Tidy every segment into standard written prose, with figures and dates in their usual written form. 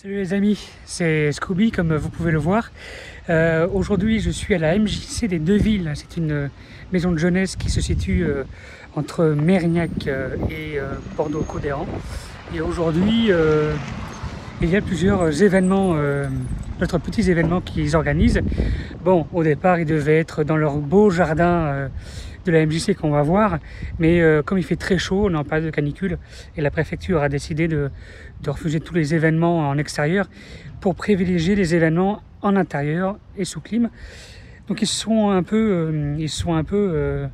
Salut les amis, c'est Scooby comme vous pouvez le voir. Aujourd'hui je suis à la MJC des Deux-Villes. C'est une maison de jeunesse qui se situe entre Mérignac et Bordeaux-Codéran. Et aujourd'hui il y a plusieurs événements, d'autres petits événements qu'ils organisent. Bon, au départ ils devaient être dans leur beau jardin de la MJC qu'on va voir, mais comme il fait très chaud, on est en période de canicule et la préfecture a décidé de refuser tous les événements en extérieur pour privilégier les événements en intérieur et sous clim. Donc ils sont un peu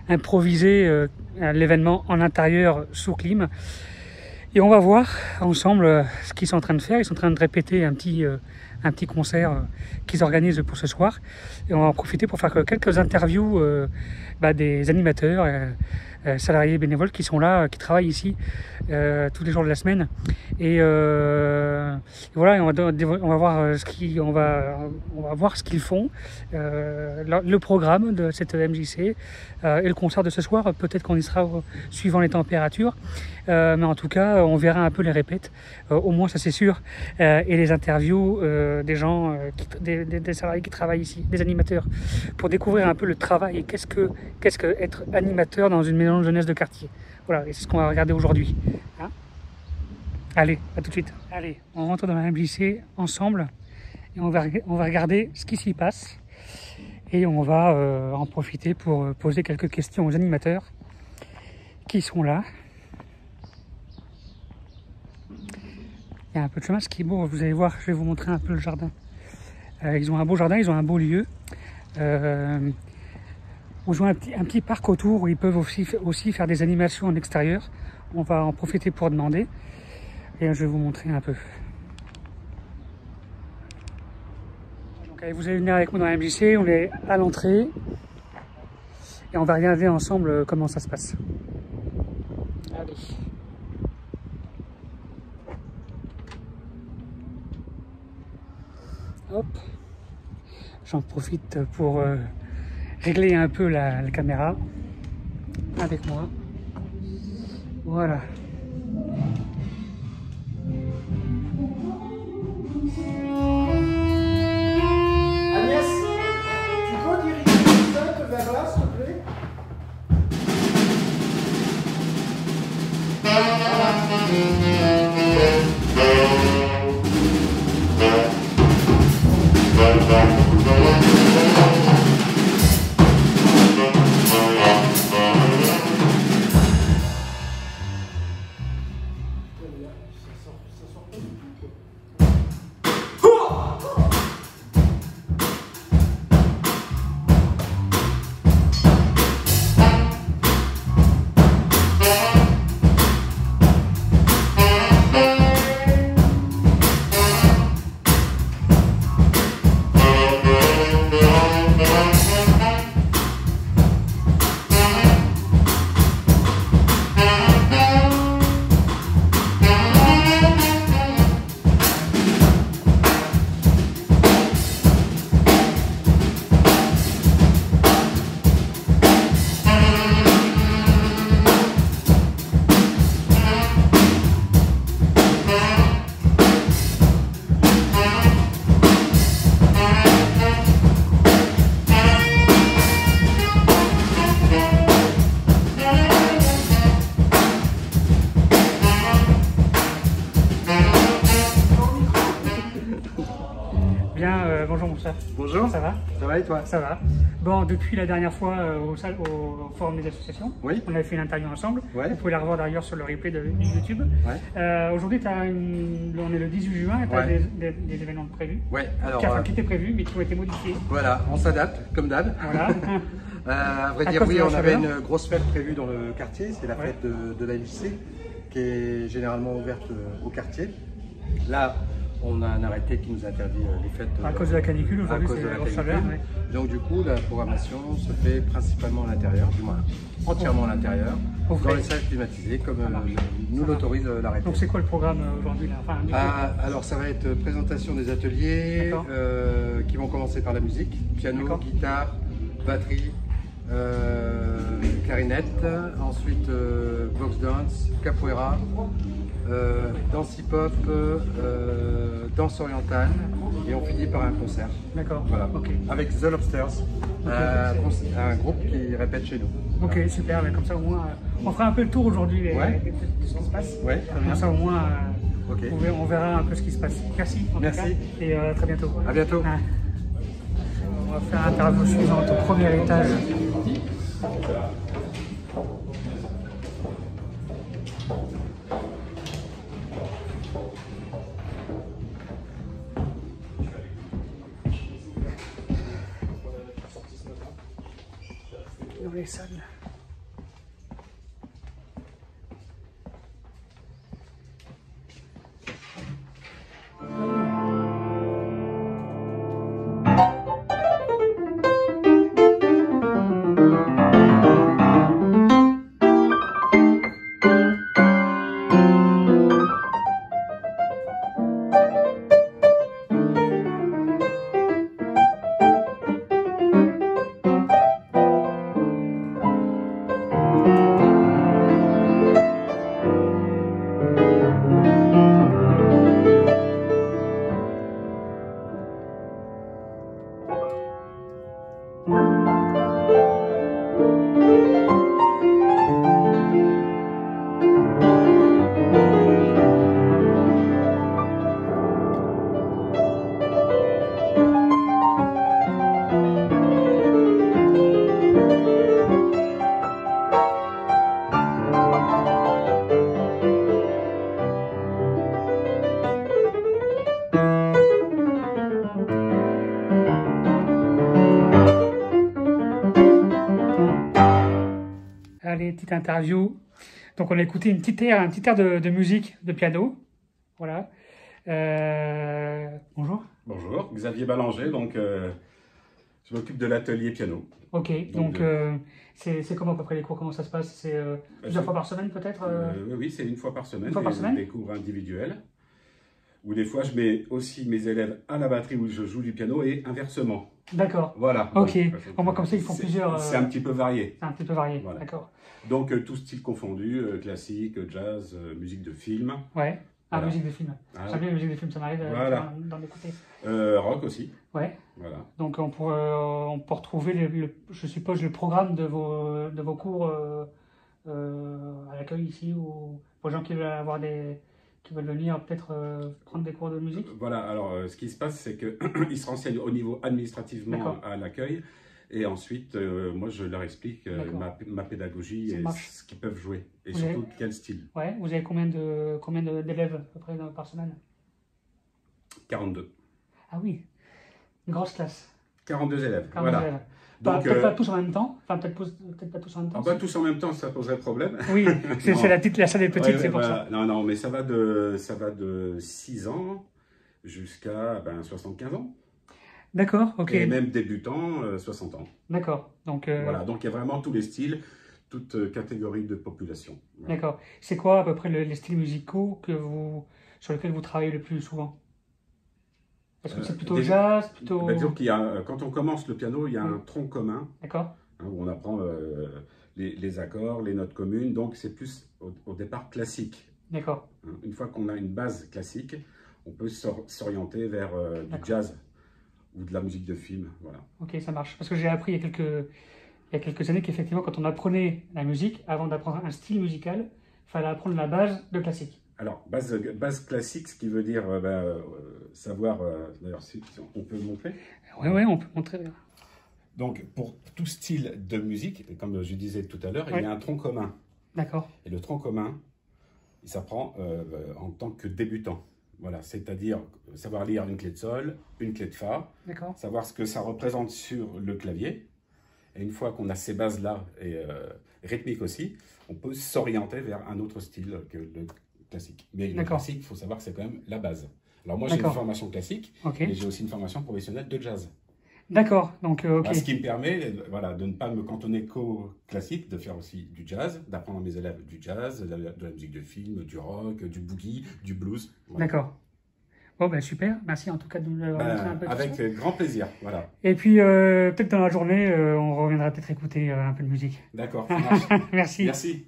improvisés l'événement en intérieur sous clim. Et on va voir ensemble ce qu'ils sont en train de faire. Ils sont en train de répéter un petit concert qu'ils organisent pour ce soir. Et on va en profiter pour faire quelques interviews des animateurs, salariés bénévoles qui sont là, qui travaillent ici tous les jours de la semaine. Et voilà, on va voir ce qu'ils font, le programme de cette MJC et le concert de ce soir. Peut-être qu'on y sera suivant les températures, mais en tout cas on verra un peu les répètes, au moins ça c'est sûr, et les interviews des gens, des salariés qui travaillent ici, des animateurs, pour découvrir un peu le travail et qu'est-ce que être animateur dans une maison de jeunesse de quartier. Voilà, et c'est ce qu'on va regarder aujourd'hui. Hein? Allez, à tout de suite. Allez, on rentre dans la MJC ensemble et on va regarder ce qui s'y passe et on va en profiter pour poser quelques questions aux animateurs qui sont là. Il y a un peu de chemin, ce qui est beau, vous allez voir, je vais vous montrer un peu le jardin. Ils ont un beau jardin, ils ont un beau lieu. Ils ont un petit parc autour où ils peuvent aussi faire des animations en extérieur. On va en profiter pour demander. Et je vais vous montrer un peu. Donc allez, vous allez venir avec moi dans la MJC, on est à l'entrée. Et on va regarder ensemble comment ça se passe. Allez. Hop. J'en profite pour régler un peu la caméra avec moi. Voilà. Agnès, tu peux diriger le tête vers là, s'il te plaît? Bonjour Moussa. Bonjour. Ça va? Ça va et toi? Ça va. Bon, depuis la dernière fois au forum des associations, oui, on avait fait une interview ensemble. Ouais. Vous pouvez la revoir d'ailleurs sur le replay de YouTube. Ouais. Aujourd'hui, on est le 18 juin et tu as ouais. des événements prévus. Ouais, alors. Qui étaient prévus mais qui ont été modifiés. Voilà, on s'adapte comme d'hab. Voilà. À vrai dire, oui, on avait une grosse fête prévue dans le quartier. C'est la fête de la MJC qui est généralement ouverte au quartier. Là, on a un arrêté qui nous interdit les fêtes à cause de la canicule, aujourd'hui c'est la grosse chaleur. Donc du coup, la programmation se fait principalement à l'intérieur, du moins entièrement à l'intérieur, dans les salles climatisées, comme nous l'autorise l'arrêté. Donc c'est quoi le programme aujourd'hui là? Alors ça va être présentation des ateliers qui vont commencer par la musique, piano, guitare, batterie, clarinette, ensuite box dance, capoeira, danse hip-hop, danse orientale, et on finit par un concert. D'accord. Voilà. Ok. Avec The Lobsters, un groupe qui répète chez nous. Ok, Voilà. super. Mais comme ça, au moins, on fera un peu le tour aujourd'hui Ouais. de ce qui se passe. Ouais, très bien. Comme ça, au moins, Ok. on verra un peu ce qui se passe. Merci. En tout Merci. cas, et à très bientôt. À bientôt. Ah. On va faire l'interview suivante au premier étage. Dans les salles. Allez, petite interview. Donc on a écouté un petit air de musique, de piano. Voilà. Bonjour. Bonjour, Xavier Ballanger, donc je m'occupe de l'atelier piano. Ok, donc c'est comment à peu près les cours, comment ça se passe? C'est plusieurs fois par semaine peut-être Oui, c'est une fois par semaine, Une fois par semaine des cours individuels. Ou des fois je mets aussi mes élèves à la batterie où je joue du piano et inversement. D'accord. Voilà. Ok, Donc, bon, moi comme ça ils font plusieurs... C'est un petit peu varié. C'est un petit peu varié, Voilà. d'accord. Donc tout style confondu, classique, jazz, musique de film. Ouais, Voilà. musique de film. Ah, J'aime bien la musique de film, ça m'arrive Voilà. d'en écouter. Rock aussi. Ouais, Voilà. donc on peut retrouver, je suppose, le programme de vos cours à l'accueil ici, ou pour les gens qui veulent avoir qui veulent venir peut-être prendre des cours de musique. Voilà, alors ce qui se passe, c'est qu'ils se renseignent au niveau administrativement D'accord. à l'accueil. Et ensuite, moi, je leur explique ma pédagogie Ça et marche. ce qu'ils peuvent jouer. Et Vous surtout, avez- quel style. Ouais, vous avez combien d'élèves à peu près par semaine? 42. Ah oui, une grosse classe. 42 élèves, 42 voilà. élèves. Donc, Peut-être pas tous en même temps, enfin peut-être pas tous en même temps. ah bah, tous en même temps, ça poserait problème. Oui, c'est Non. la salle est petite, Ouais, c'est pour voilà. ça. Non, non, mais ça va de 6 ans jusqu'à 75 ans. D'accord, ok. Et même débutants, 60 ans. D'accord, donc Voilà, donc il y a vraiment tous les styles, toutes catégories de population. Voilà. d'accord. C'est quoi à peu près les styles musicaux sur lesquels vous travaillez le plus souvent? Est-ce que c'est plutôt jazz, plutôt... Disons qu'il y a, quand on commence le piano, il y a un tronc commun, D'accord, hein, où on apprend les accords, les notes communes, donc c'est plus au départ classique. d'accord, Hein. Une fois qu'on a une base classique, on peut s'orienter vers du D'accord. jazz ou de la musique de film. Voilà. ok, ça marche. Parce que j'ai appris il y a quelques années qu'effectivement, quand on apprenait la musique, avant d'apprendre un style musical, il fallait apprendre la base de classique. Alors, base classique, ce qui veut dire savoir, d'ailleurs, si on peut montrer. Ouais, on peut montrer. Donc, pour tout style de musique, comme je disais tout à l'heure, Ouais. il y a un tronc commun. D'accord, Et le tronc commun, il s'apprend en tant que débutant. Voilà, c'est-à-dire savoir lire une clé de sol, une clé de fa, d'accord, savoir ce que ça représente sur le clavier. Et une fois qu'on a ces bases-là, et rythmiques aussi, on peut s'orienter vers un autre style que le classique. Mais le D'accord. classique, il faut savoir que c'est quand même la base. Alors moi, j'ai une D'accord. formation classique, ok. mais j'ai aussi une formation professionnelle de jazz. D'accord, donc ok. Voilà, ce qui me permet voilà, de ne pas me cantonner qu'au classique, de faire aussi du jazz, d'apprendre à mes élèves du jazz, de la musique de film, du rock, du boogie, du blues. Voilà. D'accord. Bon, ben super, merci en tout cas de nous avoir montré un peu tout Avec ça. grand plaisir, voilà. Et puis, peut-être dans la journée, on reviendra peut-être écouter un peu de musique. D'accord, ça marche. Merci. Merci.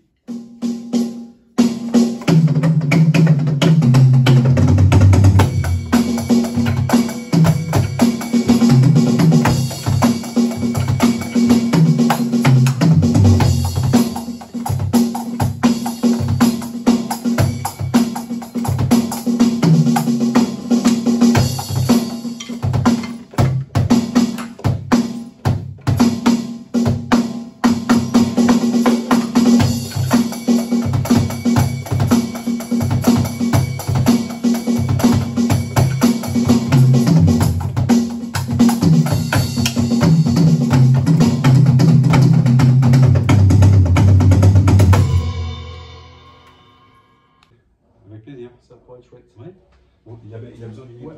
Bon, il a besoin d'une Ouais.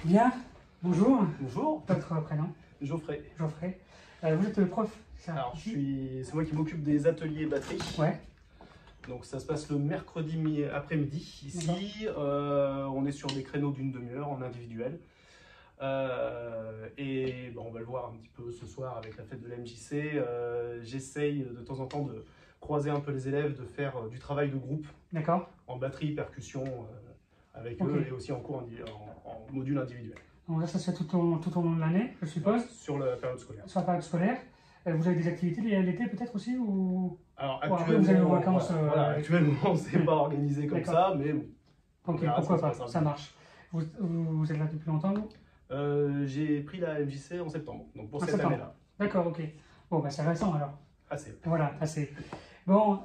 Bien, bonjour. Bonjour, Votre prénom? Geoffrey. Geoffrey. Vous êtes prof, ça? Alors, ici c'est moi qui m'occupe des ateliers batterie. Ouais, Donc, ça se passe le mercredi après-midi. Ici, on est sur des créneaux d'une demi-heure en individuel. Et bon, on va le voir un petit peu ce soir avec la fête de la MJC. J'essaye de temps en temps de croiser un peu les élèves, de faire du travail de groupe d'accord. en batterie, percussion avec Ok. eux et aussi en cours en module individuel. Donc là, ça se fait tout au long de l'année, je suppose, Sur la période scolaire. sur la période scolaire. Vous avez des activités l'été peut-être aussi ou... Alors Bon, après, vous avez vos vacances, voilà, actuellement, c'est pas organisé comme D'accord. ça, mais bon. Ok, On verra pourquoi si pas, se passe un ça peu. marche. Vous êtes là depuis longtemps, vous? J'ai pris la MJC en septembre, donc pour En cette septembre. année-là. D'accord, ok. Bon, bah c'est récent alors. Assez. Voilà, assez. Bon,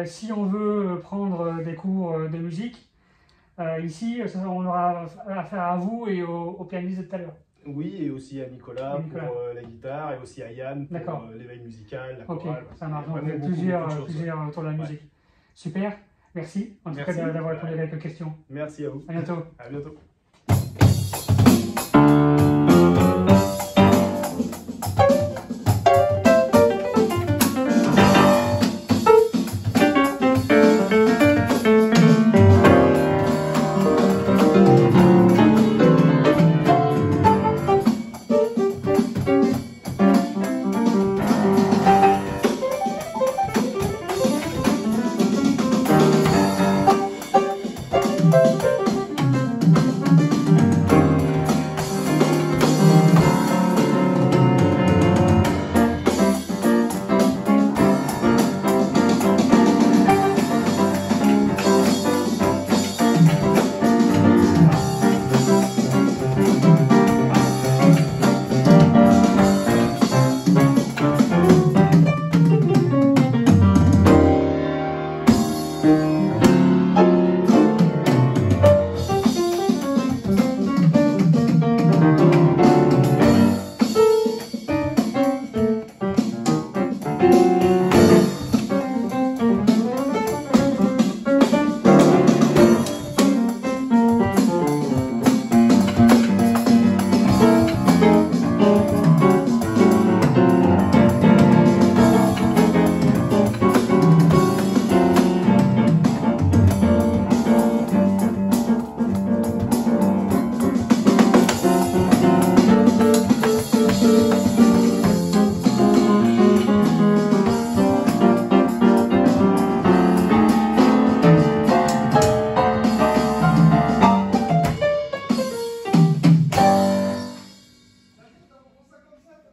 si on veut prendre des cours de musique, ici, on aura affaire à vous et au pianiste de tout à l'heure. Oui, et aussi à Nicolas, Et Nicolas. pour la guitare, et aussi à Yann D'accord. pour l'éveil musical, la Ok, chorale. ça marche. Donc, Vraiment beaucoup, plusieurs, beaucoup de choses, plusieurs autour de la Ouais. musique. Super, merci en tout Merci. cas d'avoir répondu à quelques questions. Merci à vous. À bientôt. À bientôt.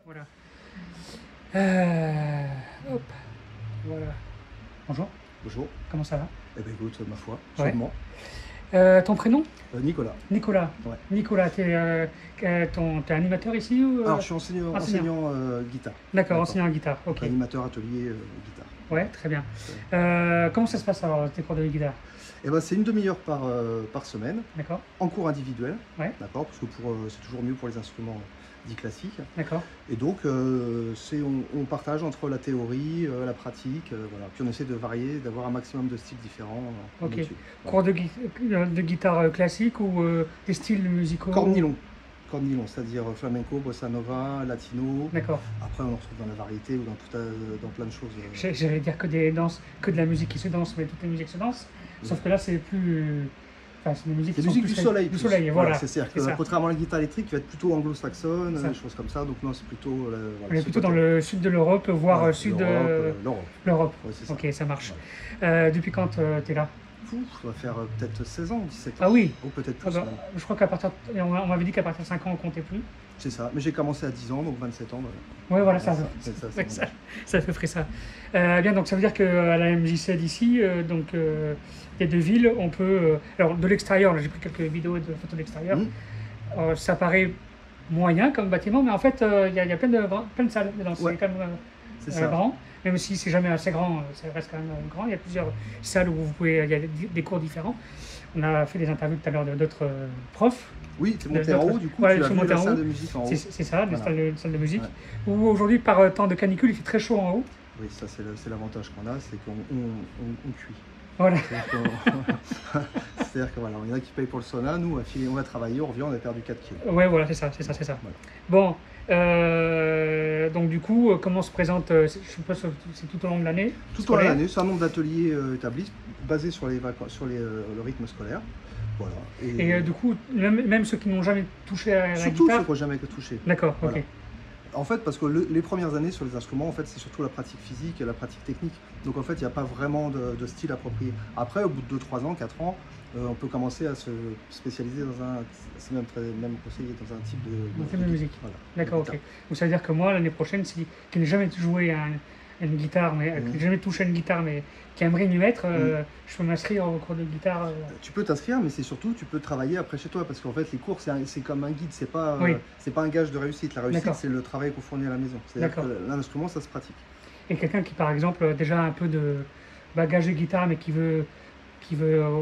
Voilà. Hop. Voilà. Bonjour, Bonjour. comment ça va? Eh bien écoute, ma foi, Ouais. sûrement. Ton prénom? Nicolas. Nicolas. Ouais. Nicolas, t'es animateur ici ou Alors je suis enseignant guitare. D'accord, enseignant en guitare, ok. Animateur atelier guitare. Ouais, très bien. Comment ça se passe alors, tes cours de guitare? Eh ben c'est une demi-heure par semaine, D'accord, en cours individuel. Ouais. D'accord, parce que c'est toujours mieux pour les instruments dits classiques. d'accord. Et donc on partage entre la théorie, la pratique, voilà. Puis on essaie de varier, d'avoir un maximum de styles différents. Ok. dessus. Cours de guitare classique ou des styles musicaux? Cordes nylon. Cordes nylon, c'est-à-dire flamenco, bossa nova, latino. D'accord. Après on en retrouve dans la variété ou dans plein de choses. J'allais dire que des danses, que de la musique qui se danse, mais toutes les musiques se dansent. Sauf que là, c'est plus. Enfin, c'est des musiques C'est qui sont musique plus du soleil. Du plus. soleil, voilà. C'est-à-dire que ça. contrairement à la guitare électrique qui va être plutôt anglo-saxonne, Ça. des choses comme ça. Donc non, c'est plutôt. Voilà, On est plutôt dans le sud de l'Europe, voire Ouais, sud de l'Europe. l'Europe. Ouais, c'est ça. Ok, ça marche. Depuis quand tu es là? Fou, ça va faire peut-être 16 ans, 17 ans. Ah oui, Ou peut-être ah plus. bah, même. je crois qu'à partir. On m'avait dit qu'à partir de 5 ans, on comptait plus. C'est ça. Mais j'ai commencé à 10 ans, donc 27 ans. Ouais, voilà, ça, c'est ça, ouais, c'est ça fait frais ça. Bien, donc ça veut dire qu'à la MJC d'ici, donc il y a deux villes, on peut. Alors de l'extérieur, là, j'ai pris quelques vidéos de photos de l'extérieur. Ça paraît moyen comme bâtiment, mais en fait, il y a plein de salles dedans. Ouais, C'est quand même c'est ça. grand. Même si c'est jamais assez grand, ça reste quand même grand. Il y a plusieurs salles où vous pouvez. Il y a des cours différents. On a fait des interviews tout à l'heure d'autres profs. Oui, tu es monté en haut, du coup, Ouais, tu je as suis vu monté la en salle haut. de musique en haut. C'est ça, des Voilà. salles de musique. Ouais. Où aujourd'hui, par temps de canicule, il fait très chaud en haut. Oui, ça c'est l'avantage qu'on a, c'est qu'on cuit. Voilà. C'est-à-dire que voilà, il y en a qui payent pour le sauna, nous on va travailler, on revient, on a perdu 4 kilos. Ouais, voilà, c'est ça. Voilà. Bon, donc du coup, comment se présente, je suppose que c'est tout au long de l'année? Tout au long de l'année, c'est un nombre d'ateliers établis, basé sur le rythme scolaire. Voilà. Et du coup, même ceux qui n'ont jamais touché à la surtout guitare? ceux qui n'ont jamais touché. D'accord, Voilà. ok. En fait, parce que les premières années sur les instruments, en fait, c'est surtout la pratique physique et la pratique technique. Donc en fait, il n'y a pas vraiment de style approprié. Après, au bout de 2, 3 ans, 4 ans, on peut commencer à se spécialiser c'est même conseillé dans un type de musique. Voilà, d'accord, ok. Donc ça veut dire que moi, l'année prochaine, qui n'ai jamais joué à une guitare, qui n'ai jamais touché à une guitare, mais qui aimerait m'y mettre, je peux m'inscrire au cours de guitare. Tu peux t'inscrire, mais c'est surtout, tu peux travailler après chez toi, parce qu'en fait, les cours, c'est comme un guide, c'est pas un gage de réussite. La réussite, c'est le travail qu'on fournit à la maison. C'est-à-dire que l'instrument, ça se pratique. Et quelqu'un qui, par exemple, a déjà un peu de bagage de guitare, mais qui veut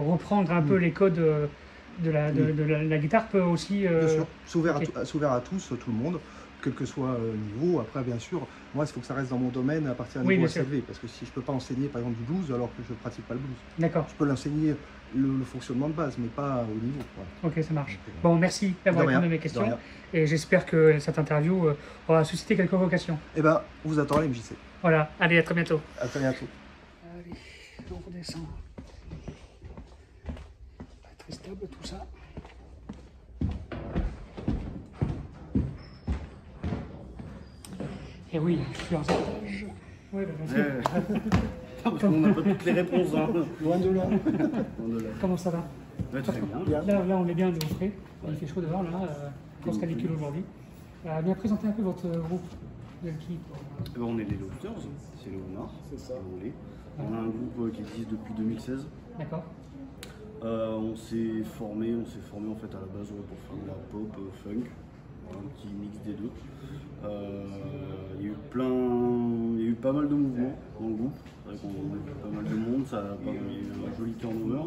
reprendre un peu les codes de la guitare, peut aussi... Bien sûr, c'est ouvert à tous, tout le monde, quel que soit le niveau. Après, bien sûr, moi, il faut que ça reste dans mon domaine à partir d'un niveau assez élevé, parce que si je ne peux pas enseigner, par exemple, du blues, alors que je ne pratique pas le blues. D'accord. Je peux l'enseigner le fonctionnement de base, mais pas au niveau. Voilà. Ok, ça marche. Bon, merci d'avoir répondu à mes questions, et j'espère que cette interview aura suscité quelques vocations. Eh bien, on vous attend à l'MJC. Voilà, allez, à très bientôt. À très bientôt. Allez, on redescend. Pas très stable tout ça. Et oui, plusieurs étages. Oui, on n'a pas toutes les réponses, hein. Loin de là. Comment ça va? Très bien. Là, on est bien au frais. Il fait chaud dehors, là. Grosse canicule aujourd'hui. Bien présenter un peu votre groupe de qui? On est les Lobsters, c'est Léonard. C'est ça. On a un groupe qui existe depuis 2016. D'accord. On s'est formé en fait à la base pour faire de la pop, funk, un petit mix des deux. Il y a eu pas mal de mouvements dans le groupe. C'est vrai qu'on a eu pas mal de monde, il y a eu un joli turnover.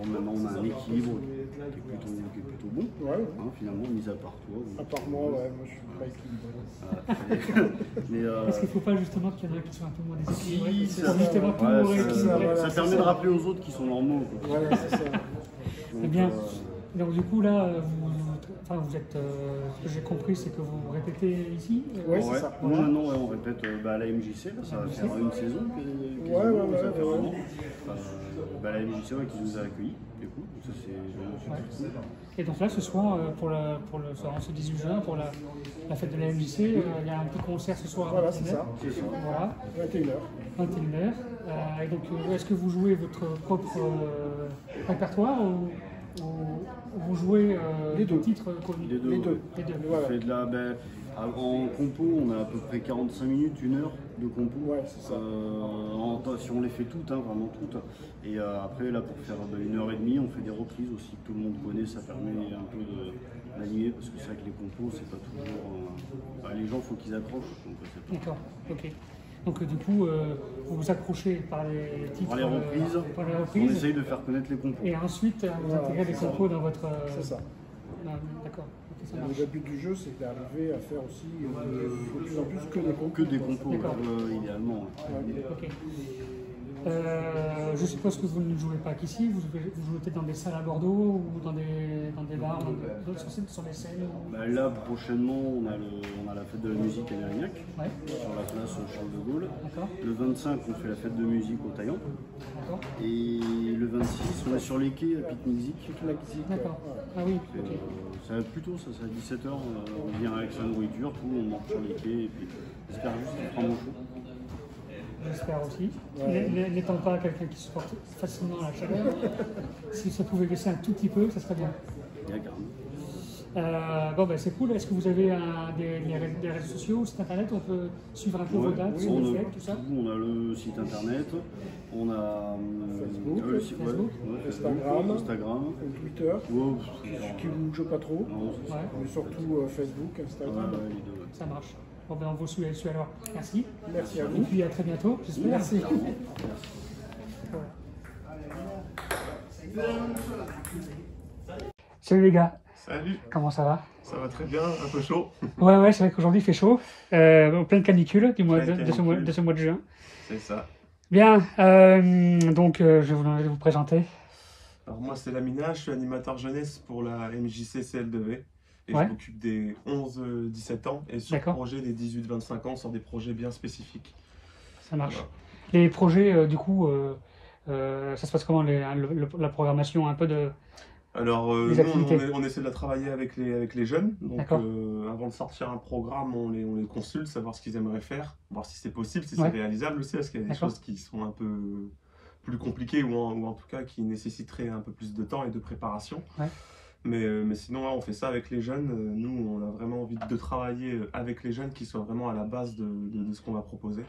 Maintenant on a un équilibre qui est plutôt bon, finalement, mis à part toi. À part moi, moi je suis pas équilibré. Est-ce qu'il ne faut pas justement qu'il y en ait qui soient un peu moins déséquilibrés? Ça permet de rappeler aux autres qui sont normaux. Voilà, c'est ça. Eh bien, donc du coup là, vous êtes, ce que j'ai compris, c'est que vous répétez ici? Oui, c'est ça. Nous maintenant, on répète à la MJC, ça va faire une saison. La MJC qui nous a accueillis, du coup, ça c'est cool. Et donc là, ce soir, ce 18 juin, pour la fête de la MJC, il y a un petit concert ce soir. Voilà, c'est ça. Voilà. 21h. 21h. Et donc, est-ce que vous jouez votre propre répertoire ou vous jouez les deux titres connus? Les deux. Voilà. On fait en compo, on a à peu près 45 minutes, 1 heure de compo. Ouais, c'est ça. Si on les fait toutes, vraiment toutes. Et après, là, pour faire 1h30, on fait des reprises aussi que tout le monde connaît. Ça permet un peu d'animer, parce que c'est vrai que les compos, c'est pas toujours. Les gens, il faut qu'ils accrochent. D'accord, ok. Donc du coup, vous vous accrochez par les titres, par les reprises. On essaye de faire connaître les compos. Et ensuite, vous intégrez des compos dans votre... C'est ça. D'accord. Le but du jeu, c'est d'arriver à faire aussi de plus en plus que des compos. Que des compos, idéalement. Ok. Je suppose que vous ne jouez pas qu'ici, vous jouez peut-être dans des salles à Bordeaux ou dans des bars, sur des scènes Là, prochainement, on a la fête de la musique à Mérignac, sur la place Charles de Gaulle. Le 25, on fait la fête de musique au Taillan. Et le 26, on est sur les quais à Picnic Zik. D'accord. Ah oui, ok. Ça va plus tôt, ça c'est à 17h, on vient avec sa nourriture, tout, on mange sur les quais, et puis j'espère juste qu'il fera mon chaud. J'espère aussi. N'étant pas quelqu'un qui supporte facilement la chaleur, si ça pouvait baisser un tout petit peu, ça serait bien. Bon, c'est cool. Est-ce que vous avez des réseaux sociaux, site internet, on peut suivre un peu vos dates, ce que vous faites, tout ça? On a le site internet, on a Instagram, Twitter, qui ne bouge pas trop, mais surtout Facebook, Instagram. Ça marche. Bon, on vous suit alors. Merci. Merci à vous. Et puis à très bientôt, j'espère. Merci. Salut les gars. Salut. Comment ça va? Ça va très bien, un peu chaud. Ouais, c'est vrai qu'aujourd'hui il fait chaud. Plein de canicule de ce mois de juin. C'est ça. Bien, donc je vais vous présenter. Alors moi c'est Lamina, je suis animateur jeunesse pour la MJC CL2V et Ouais. je m'occupe des 11-17 ans et sur le D'accord. projet des 18-25 ans sur des projets bien spécifiques. Ça marche. Voilà. Les projets, du coup, ça se passe comment la programmation un peu de... Alors Les nous activités. on essaie de la travailler avec les jeunes, donc D'accord. avant de sortir un programme on les consulte, savoir ce qu'ils aimeraient faire, voir si c'est possible, si Ouais. c'est réalisable aussi, parce qu'il y a des D'accord. choses qui sont un peu plus compliquées ou en tout cas qui nécessiteraient un peu plus de temps et de préparation. Ouais. Mais sinon, ouais, on fait ça avec les jeunes. Nous, on a vraiment envie de travailler avec les jeunes qui soient vraiment à la base de ce qu'on va proposer.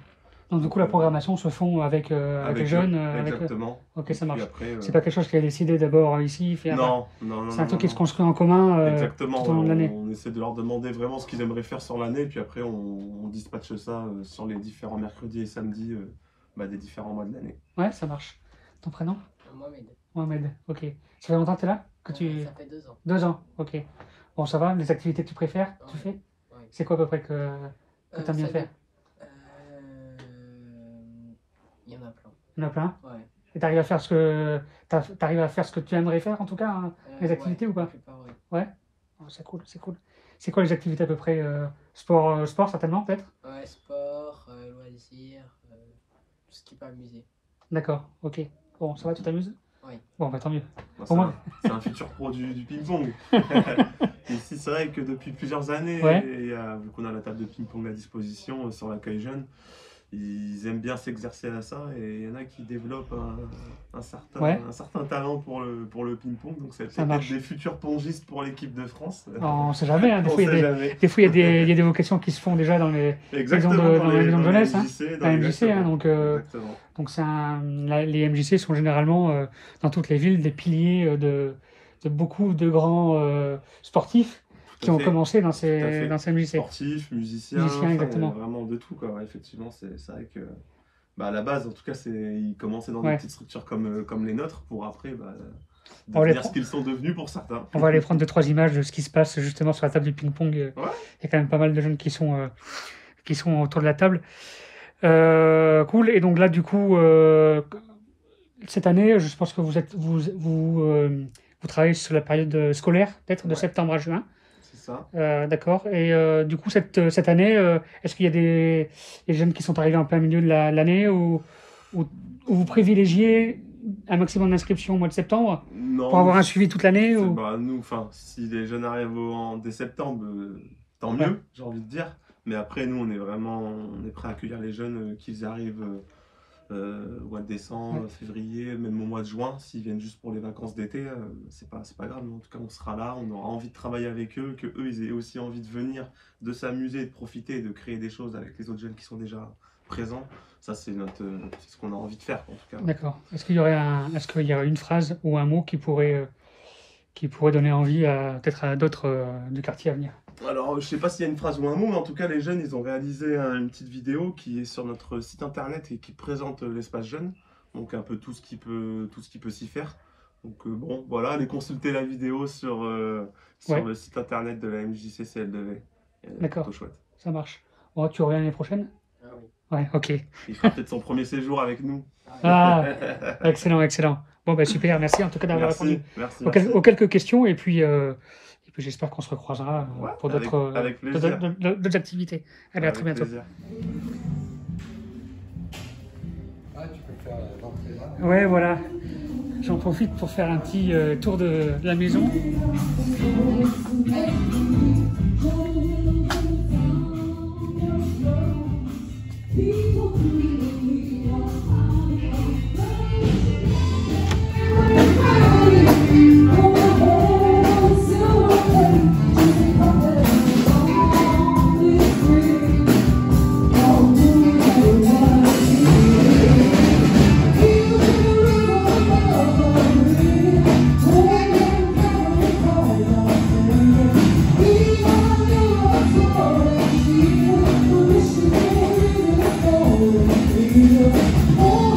Donc du coup, la programmation se font avec les eux, jeunes avec eux. exactement. Ok, Et ça marche. puis après, C'est pas quelque chose qui est décidé d'abord ici non, c'est un truc qui se non. construit en commun Exactement, tout au long de l'année. on essaie de leur demander vraiment ce qu'ils aimeraient faire sur l'année, et puis après on dispatche ça sur les différents mercredis et samedis des différents mois de l'année. Ouais, ça marche. Ton prénom? Mohamed. Mohamed, ok. Ça fait longtemps que tu es là? Ça fait 2 ans. 2 ans, ok. Bon, ça va? Les activités que tu préfères, tu fais? Ouais. C'est quoi à peu près que tu aimes bien ça faire? Il y en a plein. Il y en a plein? Ouais. Et t'arrives à faire t'arrives à faire ce que tu aimerais faire en tout cas, hein, les activités ouais, ou pas? la plupart, ouais. Ouais? Oh, c'est cool, c'est cool. C'est quoi les activités à peu près? Sport certainement peut-être? Ouais, sport, loisirs, tout ce qui peut amuser. D'accord, ok. Bon, ça va, tu t'amuses? Oui. Bon, bah tant mieux. Bon, Pour moi- c'est un futur pro du ping-pong. Ici, c'est vrai que depuis plusieurs années, Ouais. vu qu'on a la table de ping-pong à disposition sur l'accueil jeune, ils aiment bien s'exercer à ça et il y en a qui développent un certain talent pour le ping-pong. Donc ça Ça peut marche. être des futurs pongistes pour l'équipe de France. On sait jamais, hein. Des On fois, il y a sait des, jamais. des fois, il y a des vocations qui se font déjà dans les Exactement, dans les maisons de jeunesse, hein. MJC, La MJC, hein, donc, exactement. donc les MJC sont généralement dans toutes les villes des piliers de beaucoup de grands sportifs qui ont fait. commencé dans Tout à fait. ces MJC. Sportifs, musiciens, Musiciens, enfin, exactement. il y a vraiment de tout, quoi. Ouais, effectivement, c'est vrai que à la base, en tout cas, ils commençaient dans Ouais. des petites structures comme les nôtres pour après On va les devenir ce qu'ils sont devenus pour certains. On va aller prendre 2-3 images de ce qui se passe justement sur la table du ping-pong. Il y a quand même pas mal de jeunes qui sont autour de la table. Cool. Et donc là, du coup, cette année, je pense que vous travaillez sur la période scolaire, peut-être de Ouais. septembre à juin. C'est ça. D'accord. Et du coup, cette année, est-ce qu'il y a des jeunes qui sont arrivés en plein milieu de l'année ou vous privilégiez un maximum d'inscriptions au mois de septembre Non, pour avoir un suivi toute l'année ou... nous, enfin, si les jeunes arrivent dès septembre, tant Ouais. mieux, j'ai envie de dire. Mais après, nous, on est prêt à accueillir les jeunes qu'ils arrivent au mois de décembre, Ouais. février, même au mois de juin, s'ils viennent juste pour les vacances d'été, c'est pas grave. Mais en tout cas, on sera là, on aura envie de travailler avec eux, que eux, ils aient aussi envie de venir, de s'amuser, de profiter, de créer des choses avec les autres jeunes qui sont déjà présents. Ça, c'est ce qu'on a envie de faire, en tout cas. D'accord. Est-ce qu'il y aurait une phrase ou un mot qui pourrait donner envie peut-être à d'autres du quartier à venir? Alors, je sais pas s'il y a une phrase ou un mot, mais en tout cas, les jeunes, ils ont réalisé une petite vidéo qui est sur notre site internet et qui présente l'espace jeune. Donc, un peu tout ce qui peut s'y faire. Donc, bon, voilà, allez consulter la vidéo sur Ouais. le site internet de la MJC CL2V. D'accord. Plutôt chouette. Ça marche. Bon, tu reviens l'année prochaine? Ah oui. Ouais, ok. Il fera peut-être son premier séjour avec nous. Ah, excellent, excellent. Bon, bah super, merci en tout cas d'avoir répondu Merci. aux quelques questions et puis j'espère qu'on se recroisera Ouais, pour avec plaisir. d'autres activités. Allez, à très Avec bientôt. plaisir. Ah, tu peux faire l'entrée là. Ouais, voilà. J'en profite pour faire un petit tour de la maison. Oh